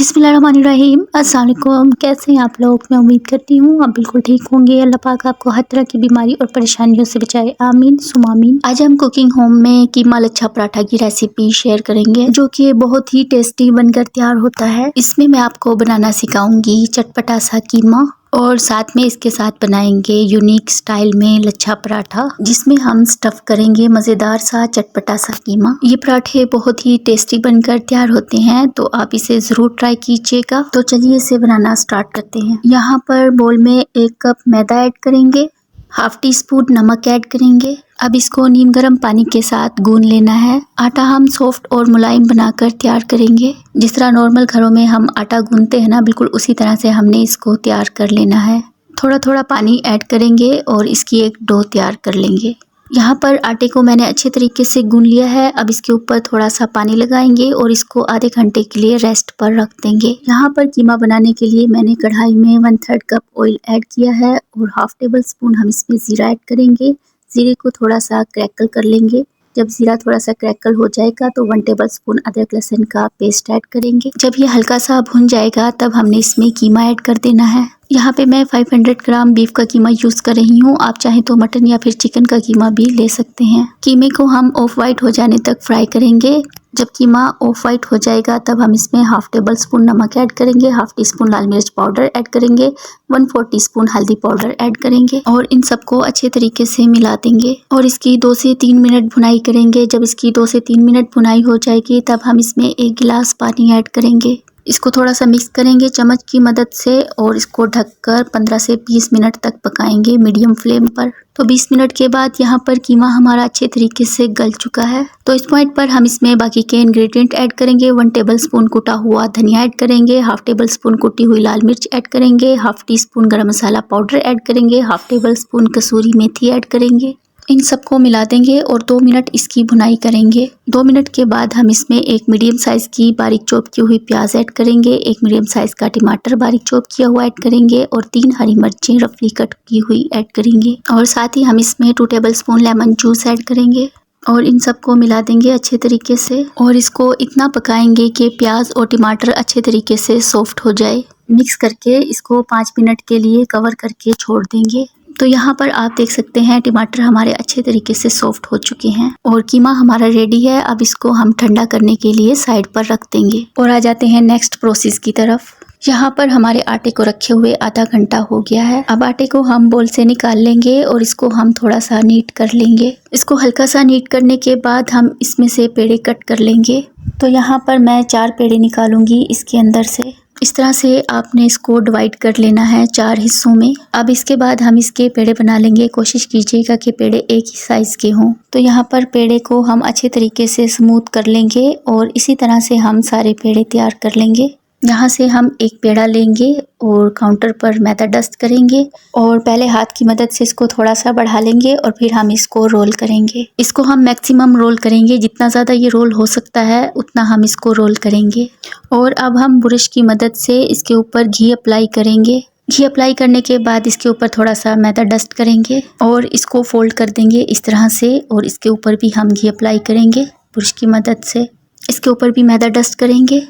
बिस्मिल्लाहिर्रहमानिर्रहीम। अस्सलाम वालेकुम। कैसे हैं आप लोग? मैं उम्मीद करती हूँ आप बिल्कुल ठीक होंगे। अल्लाह पाक आपको हर तरह की बीमारी और परेशानियों से बचाए, आमीन सुमा आमीन। आज हम कुकिंग होम में कीमा लच्छा पराठा की रेसिपी शेयर करेंगे, जो कि बहुत ही टेस्टी बनकर तैयार होता है। इसमें मैं आपको बनाना सिखाऊंगी चटपटा सा कीमा, और साथ में इसके साथ बनाएंगे यूनिक स्टाइल में लच्छा पराठा, जिसमें हम स्टफ करेंगे मज़ेदार सा चटपटा सा कीमा। ये पराठे बहुत ही टेस्टी बनकर तैयार होते हैं, तो आप इसे ज़रूर ट्राई कीजिएगा। तो चलिए इसे बनाना स्टार्ट करते हैं। यहाँ पर बोल में 1 कप मैदा ऐड करेंगे, हाफ टी स्पून नमक ऐड करेंगे। अब इसको नीम गर्म पानी के साथ गूंद लेना है। आटा हम सॉफ्ट और मुलायम बनाकर तैयार करेंगे। जिस तरह नॉर्मल घरों में हम आटा गूंदते हैं ना, बिल्कुल उसी तरह से हमने इसको तैयार कर लेना है। थोड़ा थोड़ा पानी ऐड करेंगे और इसकी एक डो तैयार कर लेंगे। यहाँ पर आटे को मैंने अच्छे तरीके से गूंद लिया है। अब इसके ऊपर थोड़ा सा पानी लगाएंगे और इसको आधे घंटे के लिए रेस्ट पर रख देंगे। यहाँ पर कीमा बनाने के लिए मैंने कढ़ाई में 1/3 कप ऑयल ऐड किया है और हाफ टेबल स्पून हम इसमें ज़ीरा ऐड करेंगे। ज़ीरे को थोड़ा सा क्रैकल कर लेंगे। जब ज़ीरा थोड़ा सा क्रैकल हो जाएगा तो 1 टेबल स्पून अदरक लहसुन का पेस्ट ऐड करेंगे। जब ये हल्का सा भुन जाएगा तब हमने इसमें कीमा ऐड कर देना है। यहाँ पे मैं 500 ग्राम बीफ का कीमा यूज़ कर रही हूँ। आप चाहें तो मटन या फिर चिकन का कीमा भी ले सकते हैं। कीमे को हम ऑफ वाइट हो जाने तक फ्राई करेंगे। जब कीमा ऑफ वाइट हो जाएगा तब हम इसमें हाफ टेबल स्पून नमक ऐड करेंगे, हाफ टी स्पून लाल मिर्च पाउडर ऐड करेंगे, 1/4 टीस्पून हल्दी पाउडर ऐड करेंगे और इन सबको अच्छे तरीके से मिला देंगे और इसकी 2 से 3 मिनट भुनाई करेंगे। जब इसकी 2 से 3 मिनट भुनाई हो जाएगी तब हम इसमें 1 गिलास पानी ऐड करेंगे। इसको थोड़ा सा मिक्स करेंगे चम्मच की मदद से और इसको ढककर 15 से 20 मिनट तक पकाएंगे मीडियम फ्लेम पर। तो 20 मिनट के बाद यहाँ पर कीमा हमारा अच्छे तरीके से गल चुका है। तो इस पॉइंट पर हम इसमें बाकी के इंग्रेडिएंट ऐड करेंगे। 1 टेबल स्पून कुटा हुआ धनिया ऐड करेंगे, हाफ टेबल स्पून कुटी हुई लाल मिर्च ऐड करेंगे, हाफ टी स्पून गरम मसाला पाउडर ऐड करेंगे, हाफ टेबल स्पून कसूरी मेथी ऐड करेंगे। इन सबको मिला देंगे और 2 मिनट इसकी भुनाई करेंगे। 2 मिनट के बाद हम इसमें 1 मीडियम साइज़ की बारीक चॉप की हुई प्याज ऐड करेंगे, 1 मीडियम साइज़ का टमाटर बारीक चॉप किया हुआ ऐड करेंगे और 3 हरी मिर्चें रफली कट की हुई ऐड करेंगे और साथ ही हम इसमें 2 table spoon lemon juice add करेंगे और इन सबको मिला देंगे अच्छे तरीके से और इसको इतना पकाएंगे कि प्याज और टमाटर अच्छे तरीके से सॉफ्ट हो जाए। मिक्स करके इसको 5 मिनट के लिए कवर करके छोड़ देंगे। तो यहाँ पर आप देख सकते हैं टमाटर हमारे अच्छे तरीके से सॉफ्ट हो चुके हैं और कीमा हमारा रेडी है। अब इसको हम ठंडा करने के लिए साइड पर रख देंगे और आ जाते हैं नेक्स्ट प्रोसेस की तरफ। यहाँ पर हमारे आटे को रखे हुए आधा घंटा हो गया है। अब आटे को हम बोल से निकाल लेंगे और इसको हम थोड़ा सा नीट कर लेंगे। इसको हल्का सा नीट करने के बाद हम इसमें से पेड़े कट कर लेंगे। तो यहाँ पर मैं 4 पेड़े निकालूंगी इसके अंदर से। इस तरह से आपने इसको डिवाइड कर लेना है 4 हिस्सों में। अब इसके बाद हम इसके पेड़े बना लेंगे। कोशिश कीजिएगा कि पेड़े एक ही साइज़ के हों। तो यहाँ पर पेड़े को हम अच्छे तरीके से स्मूथ कर लेंगे और इसी तरह से हम सारे पेड़े तैयार कर लेंगे। यहाँ से हम एक पेड़ा लेंगे और काउंटर पर मैदा डस्ट करेंगे और पहले हाथ की मदद से इसको थोड़ा सा बढ़ा लेंगे और फिर हम इसको रोल करेंगे। इसको हम मैक्सिमम रोल करेंगे, जितना ज़्यादा ये रोल हो सकता है उतना हम इसको रोल करेंगे। और अब हम ब्रश की मदद से इसके ऊपर घी अप्लाई करेंगे। घी अप्लाई करने के बाद इसके ऊपर थोड़ा सा मैदा डस्ट करेंगे और इसको फोल्ड कर देंगे इस तरह से और इसके ऊपर भी हम घी अप्लाई करेंगे ब्रश की मदद से। इसके ऊपर भी मैदा डस्ट करेंगे।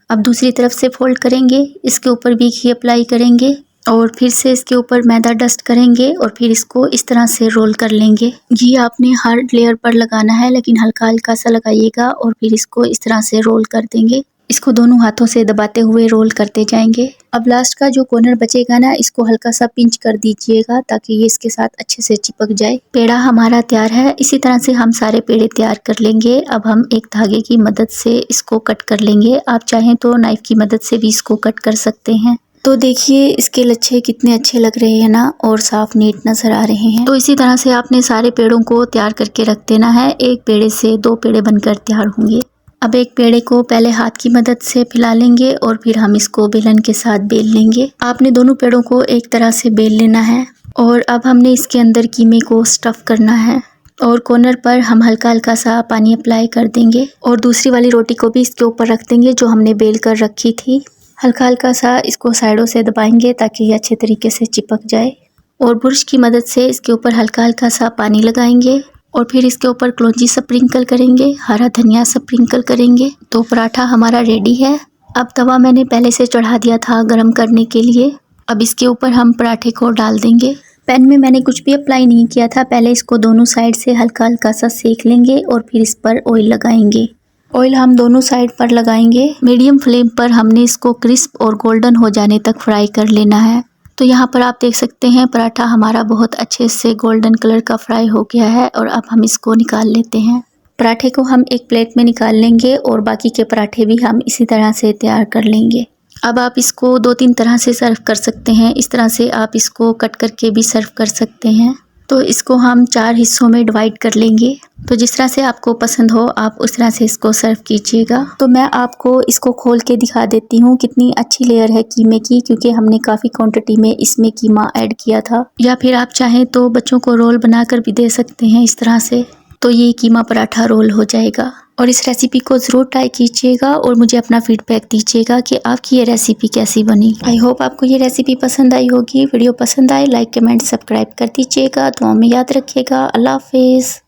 अब दूसरी तरफ से फोल्ड करेंगे, इसके ऊपर भी घी अप्लाई करेंगे और फिर से इसके ऊपर मैदा डस्ट करेंगे और फिर इसको इस तरह से रोल कर लेंगे। घी आपने हर लेयर पर लगाना है, लेकिन हल्का हल्का सा लगाइएगा और फिर इसको इस तरह से रोल कर देंगे। इसको दोनों हाथों से दबाते हुए रोल करते जाएंगे। अब लास्ट का जो कॉर्नर बचेगा ना, इसको हल्का सा पिंच कर दीजिएगा ताकि ये इसके साथ अच्छे से चिपक जाए। पेड़ा हमारा तैयार है। इसी तरह से हम सारे पेड़े तैयार कर लेंगे। अब हम एक धागे की मदद से इसको कट कर लेंगे। आप चाहें तो नाइफ की मदद से भी इसको कट कर सकते हैं। तो देखिए इसके लच्छे कितने अच्छे लग रहे हैं ना, और साफ नीट नजर आ रहे हैं। तो इसी तरह से आपने सारे पेड़ों को तैयार करके रख देना है। एक पेड़े से 2 पेड़े बनकर तैयार होंगे। अब एक पेड़े को पहले हाथ की मदद से फैला लेंगे और फिर हम इसको बेलन के साथ बेल लेंगे। आपने दोनों पेड़ों को एक तरह से बेल लेना है और अब हमने इसके अंदर कीमे को स्टफ़ करना है और कॉर्नर पर हम हल्का हल्का सा पानी अप्लाई कर देंगे और दूसरी वाली रोटी को भी इसके ऊपर रख देंगे जो हमने बेल कर रखी थी। हल्का हल्का सा इसको साइडों से दबाएंगे ताकि ये अच्छे तरीके से चिपक जाए और ब्रश की मदद से इसके ऊपर हल्का हल्का सा पानी लगाएंगे और फिर इसके ऊपर कलौंजी स्प्रिंकल करेंगे, हरा धनिया स्प्रिंकल करेंगे। तो पराठा हमारा रेडी है अब तवा मैंने पहले से चढ़ा दिया था गरम करने के लिए। अब इसके ऊपर हम पराठे को डाल देंगे। पैन में मैंने कुछ भी अप्लाई नहीं किया था, पहले इसको दोनों साइड से हल्का हल्का सा सेक लेंगे और फिर इस पर ऑयल लगाएंगे। ऑयल हम दोनों साइड पर लगाएंगे। मीडियम फ्लेम पर हमने इसको क्रिस्प और गोल्डन हो जाने तक फ्राई कर लेना है। तो यहाँ पर आप देख सकते हैं पराठा हमारा बहुत अच्छे से गोल्डन कलर का फ्राई हो गया है और अब हम इसको निकाल लेते हैं। पराठे को हम एक प्लेट में निकाल लेंगे और बाकी के पराठे भी हम इसी तरह से तैयार कर लेंगे। अब आप इसको 2-3 तरह से सर्व कर सकते हैं। इस तरह से आप इसको कट करके भी सर्व कर सकते हैं। तो इसको हम 4 हिस्सों में डिवाइड कर लेंगे। तो जिस तरह से आपको पसंद हो आप उस तरह से इसको सर्व कीजिएगा। तो मैं आपको इसको खोल के दिखा देती हूँ कितनी अच्छी लेयर है कीमे की, क्योंकि हमने काफ़ी क्वांटिटी में इसमें कीमा ऐड किया था। या फिर आप चाहें तो बच्चों को रोल बनाकर भी दे सकते हैं इस तरह से। तो ये कीमा पराठा रोल हो जाएगा। और इस रेसिपी को ज़रूर ट्राई कीजिएगा और मुझे अपना फीडबैक दीजिएगा कि आपकी ये रेसिपी कैसी बनी। आई होप आपको ये रेसिपी पसंद आई होगी। वीडियो पसंद आए लाइक कमेंट सब्सक्राइब कर दीजिएगा। दुआ में याद रखिएगा। अल्लाह हाफिज़।